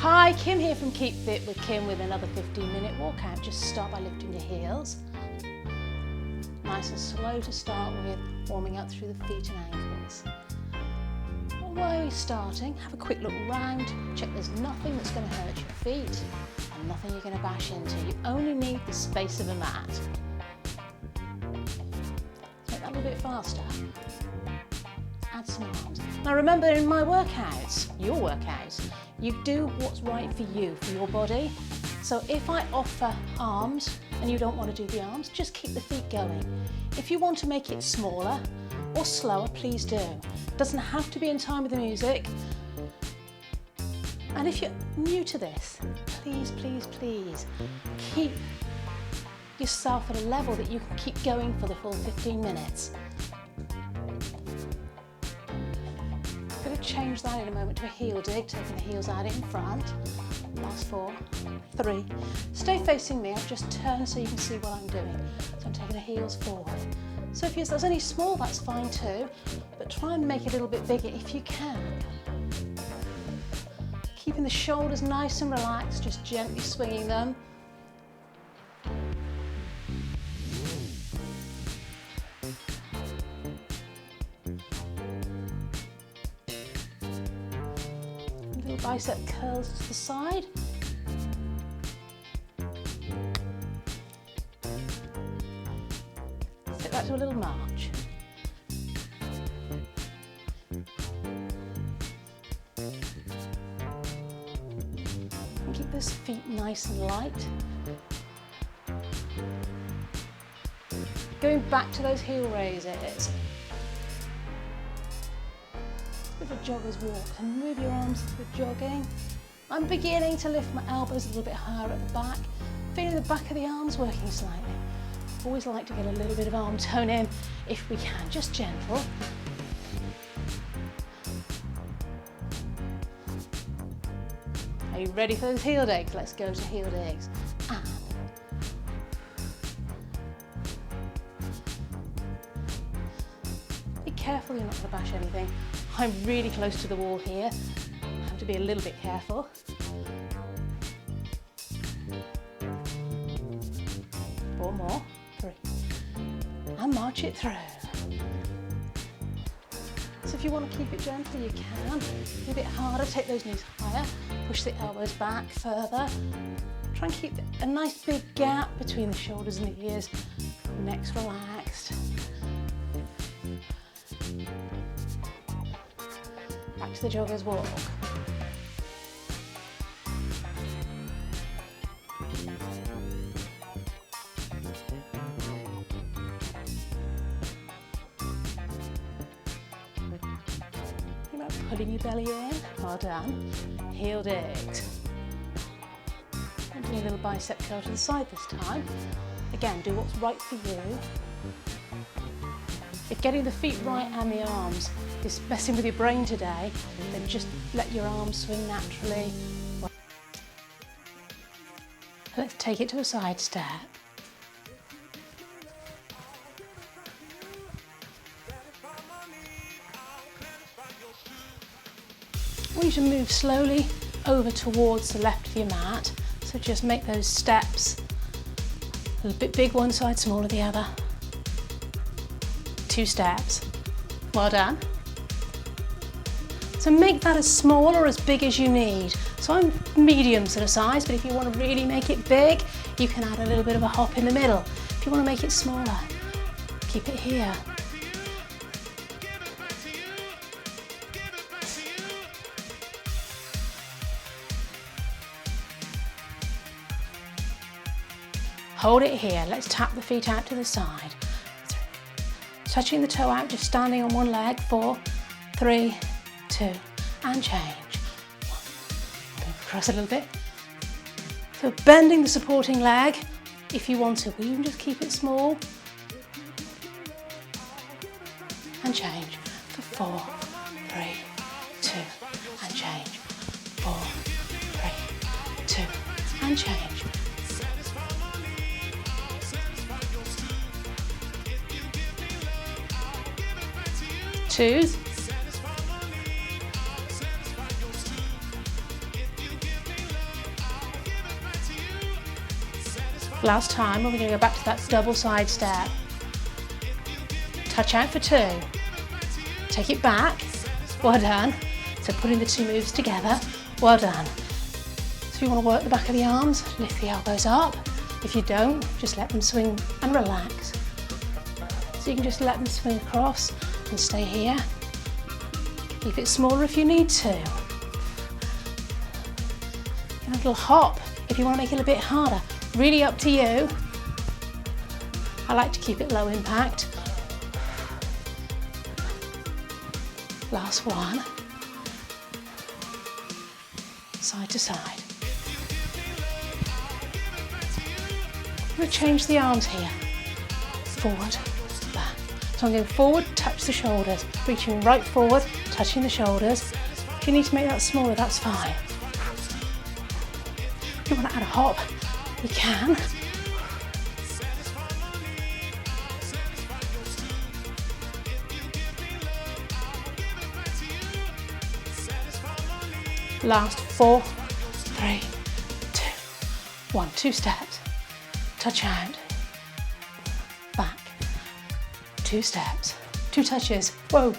Hi, Kim here from Keep Fit with Kim with another 15-minute workout. Just start by lifting your heels. Nice and slow to start with, warming up through the feet and ankles. While you're starting, have a quick look round, check there's nothing that's going to hurt your feet and nothing you're going to bash into. You only need the space of a mat. Make that a little bit faster. Add some arms. Now remember, in my workouts, your workouts, you do what's right for you, for your body. So if I offer arms and you don't want to do the arms, just keep the feet going. If you want to make it smaller or slower, please do. It doesn't have to be in time with the music. And if you're new to this, please, please, please keep yourself at a level that you can keep going for the full 15 minutes. I'm going to change that in a moment to a heel dig, taking the heels out in front. Last 4, 3. Stay facing me, I've just turned so you can see what I'm doing. So I'm taking the heels forward. So if yours only small, that's fine too, but try and make it a little bit bigger if you can. Keeping the shoulders nice and relaxed, just gently swinging them. Little bicep curls to the side. Take that to a little march. And keep those feet nice and light. Going back to those heel raises. With a jogger's walk and move your arms for jogging. I'm beginning to lift my elbows a little bit higher at the back, feeling the back of the arms working slightly. Always like to get a little bit of arm tone in if we can, just gentle. Are you ready for those heel digs? Let's go to heel digs. And be careful you're not going to bash anything. I'm really close to the wall here. I have to be a little bit careful. 4 more, 3. And march it through. So if you want to keep it gentle, you can. A bit harder, take those knees higher, push the elbows back further. Try and keep a nice big gap between the shoulders and the ears. Neck's relaxed. Back to the jogger's walk. Think about pulling your belly in. Well done. Heel digs. And do a little bicep curl to the side this time. Again, do what's right for you. If getting the feet right and the arms is messing with your brain today, then just let your arms swing naturally. Let's take it to a side step. I want you to move slowly over towards the left of your mat. So just make those steps a little bit big one side, smaller the other. 2 steps. Well done. So make that as small or as big as you need. So I'm medium sort of size, but if you want to really make it big, you can add a little bit of a hop in the middle. If you want to make it smaller, keep it here. Hold it here. Let's tap the feet out to the side. Touching the toe out, just standing on one leg. 4, 3, 2, and change. 1. Move across a little bit. So bending the supporting leg, if you want to, but you can just keep it small. And change for 4, 3, 2, and change. 4, 3, 2, and change. 2s. Last time, we're going to go back to that double side step. Touch out for 2. Take it back. Well done. So putting the 2 moves together. Well done. So if you want to work the back of the arms, lift the elbows up. If you don't, just let them swing and relax. So you can just let them swing across and stay here. Keep it smaller if you need to. And a little hop if you want to make it a bit harder. Really up to you. I like to keep it low impact. Last one. Side to side. I'm going to change the arms here. Forward, back. So I'm going forward, touch the shoulders. Reaching right forward, touching the shoulders. If you need to make that smaller, that's fine. If you want to add a hop, you can. Last 4, 3, 2, 1. 2 steps. Touch out. Back. 2 steps. 2 touches. Whoa.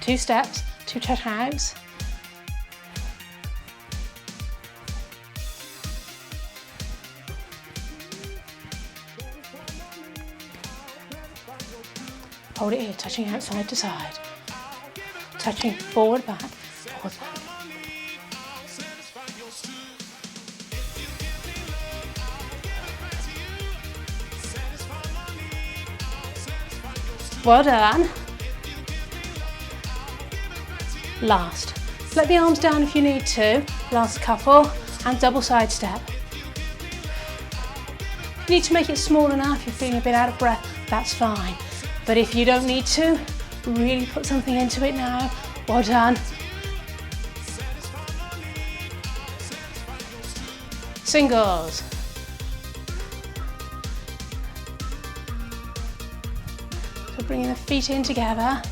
2 steps. 2 touch outs. Hold it here, touching out side to side. Touching forward, back, forward, back. Well done. Last. Let the arms down if you need to. Last couple, and double side step. If you need to make it small enough, you're feeling a bit out of breath, that's fine. But if you don't need to, really put something into it now. Well done. Singles. So bringing the feet in together.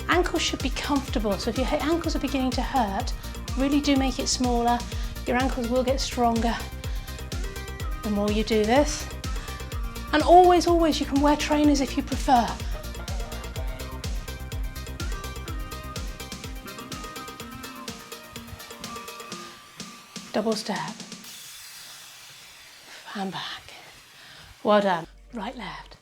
Ankles should be comfortable, so if your ankles are beginning to hurt, really do make it smaller. Your ankles will get stronger the more you do this. And always, always, you can wear trainers if you prefer. Double step. And back. Well done. Right, left.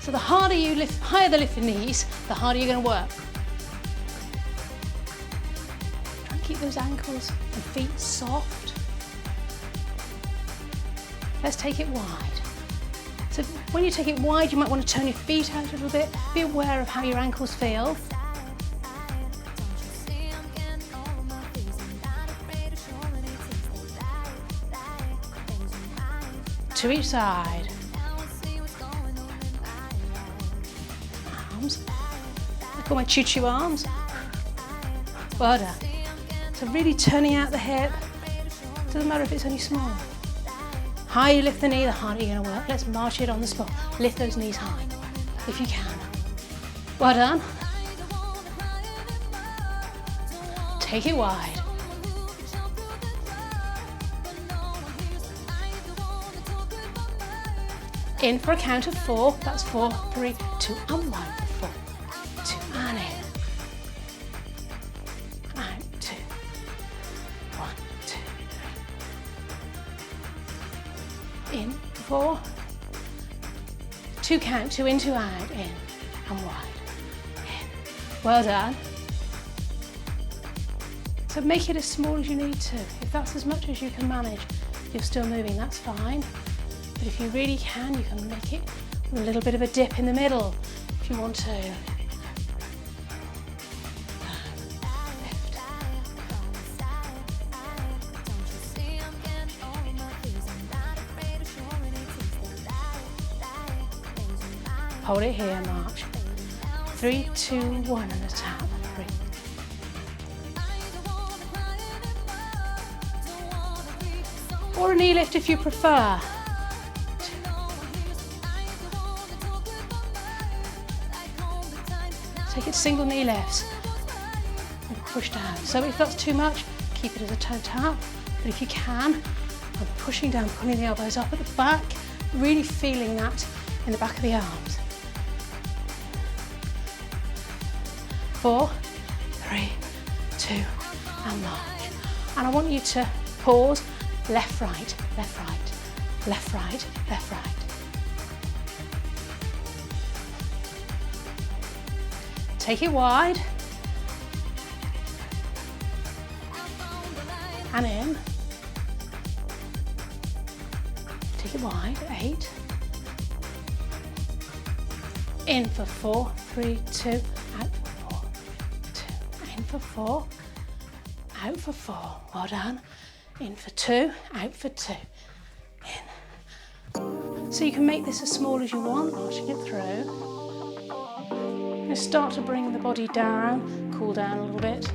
So the harder you lift, higher the lift the knees, the harder you're going to work. Try and keep those ankles and feet soft. Let's take it wide. So when you take it wide, you might want to turn your feet out a little bit. Be aware of how your ankles feel. To each side. Arms. I call my choo-choo arms. Well done. So really turning out the hip. Doesn't matter if it's only small. Higher you lift the knee, the harder you're going to work. Let's march it on the spot. Lift those knees high, if you can. Well done. Take it wide. In for a count of 4. That's 4, 3, 2, and 1. 4, 2, and in. Out, 2. 1, 2, 3. In, 4. 2 count, 2 in, 2 out, in, and wide. In. Well done. So make it as small as you need to. If that's as much as you can manage, you're still moving, that's fine. But if you really can, you can make it with a little bit of a dip in the middle if you want to. Lift. Hold it here, march. 3, 2, 1, and a tap. 3. or a knee lift if you prefer. Take it single knee lifts and push down. So if that's too much, keep it as a toe tap. But if you can, I'm pushing down, pulling the elbows up at the back, really feeling that in the back of the arms. 4, 3, 2, and march. And I want you to pause, left, right, left, right, left, right, left, right. Take it wide. And in. Take it wide, 8. In for 4, 3, 2, out for 4, 2. In for 4, out for 4. Well done. In for 2, out for 2. In. So you can make this as small as you want, marching it through. You're going to start to bring the body down, cool down a little bit.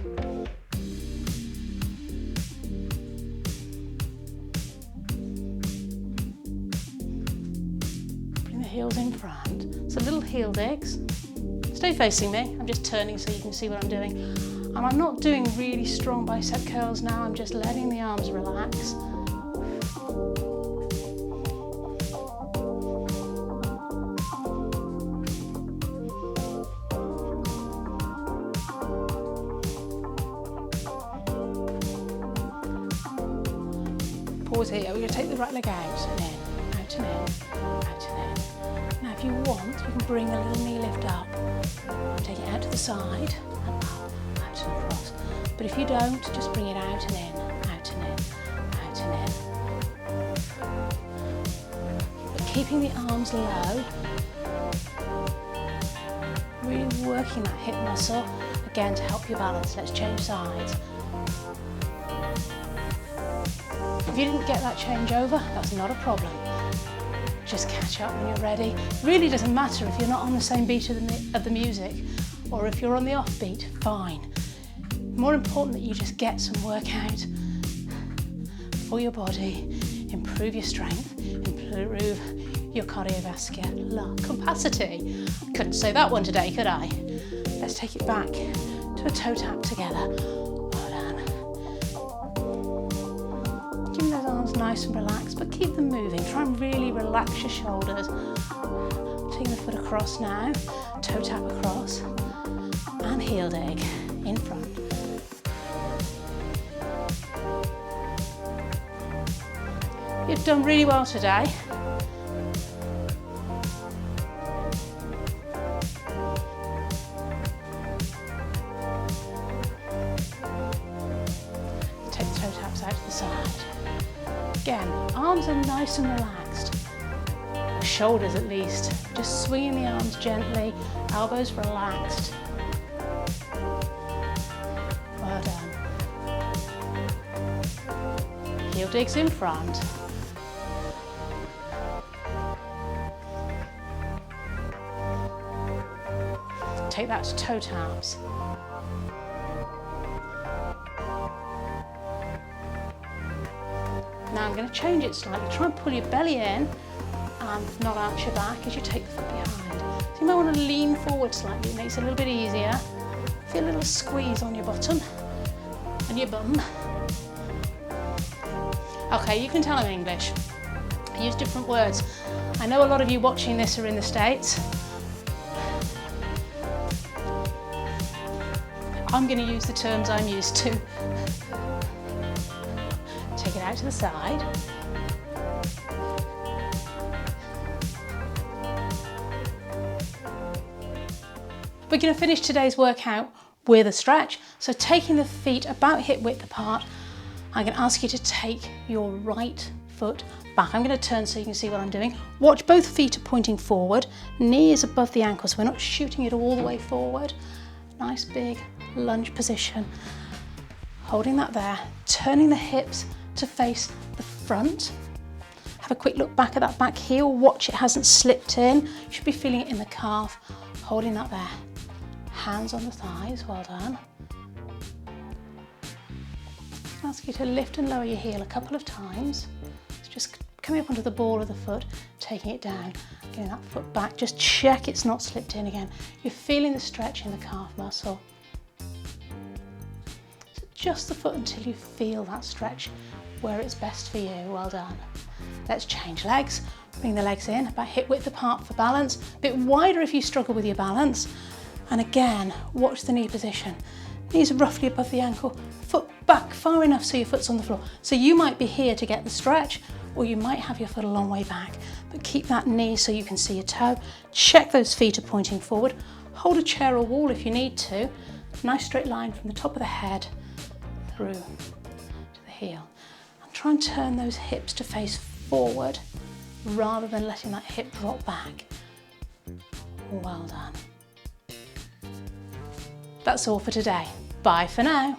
Bring the heels in front. So little heel digs. Stay facing me. I'm just turning so you can see what I'm doing. And I'm not doing really strong bicep curls now. I'm just letting the arms relax. Pause here, we're going to take the right leg out and in, out and in, out and in. Now if you want, you can bring a little knee lift up, take it out to the side and up, out and across. But if you don't, just bring it out and in, out and in, out and in. But keeping the arms low, really working that hip muscle, again to help you balance. Let's change sides. If you didn't get that change over, that's not a problem. Just catch up when you're ready. It really doesn't matter if you're not on the same beat of the music or if you're on the off beat, fine. More important that you just get some workout for your body, improve your strength, improve your cardiovascular capacity. Couldn't say that one today, could I? Let's take it back to a toe tap together. Nice and relaxed, but keep them moving. Try and really relax your shoulders. Taking the foot across now, toe tap across, and heel dig in front. You've done really well today. Take the toe taps out to the side. Again, arms are nice and relaxed, shoulders at least. Just swinging the arms gently, elbows relaxed. Well done. Heel digs in front. Take that to toe taps. Now I'm going to change it slightly. Try and pull your belly in and not arch your back as you take the foot behind. So you might want to lean forward slightly. It makes it a little bit easier. Feel a little squeeze on your bottom and your bum. Okay, you can tell I'm English. I use different words. I know a lot of you watching this are in the States. I'm going to use the terms I'm used to. Take it out to the side. We're going to finish today's workout with a stretch. So taking the feet about hip width apart, I'm going to ask you to take your right foot back. I'm going to turn so you can see what I'm doing. Watch, both feet are pointing forward. Knee is above the ankle, so we're not shooting it all the way forward. Nice big lunge position. Holding that there, turning the hips to face the front. Have a quick look back at that back heel. Watch it hasn't slipped in. You should be feeling it in the calf. Holding that there. Hands on the thighs, well done. I'll ask you to lift and lower your heel a couple of times. Just coming up onto the ball of the foot, taking it down, getting that foot back. Just check it's not slipped in again. You're feeling the stretch in the calf muscle. So just the foot until you feel that stretch where it's best for you. Well done. Let's change legs. Bring the legs in, about hip width apart for balance. A bit wider if you struggle with your balance. And again, watch the knee position. Knees are roughly above the ankle, foot back far enough so your foot's on the floor. So you might be here to get the stretch, or you might have your foot a long way back, but keep that knee so you can see your toe. Check those feet are pointing forward. Hold a chair or wall if you need to. Nice straight line from the top of the head through to the heel. And try and turn those hips to face forward rather than letting that hip drop back. Well done. That's all for today. Bye for now.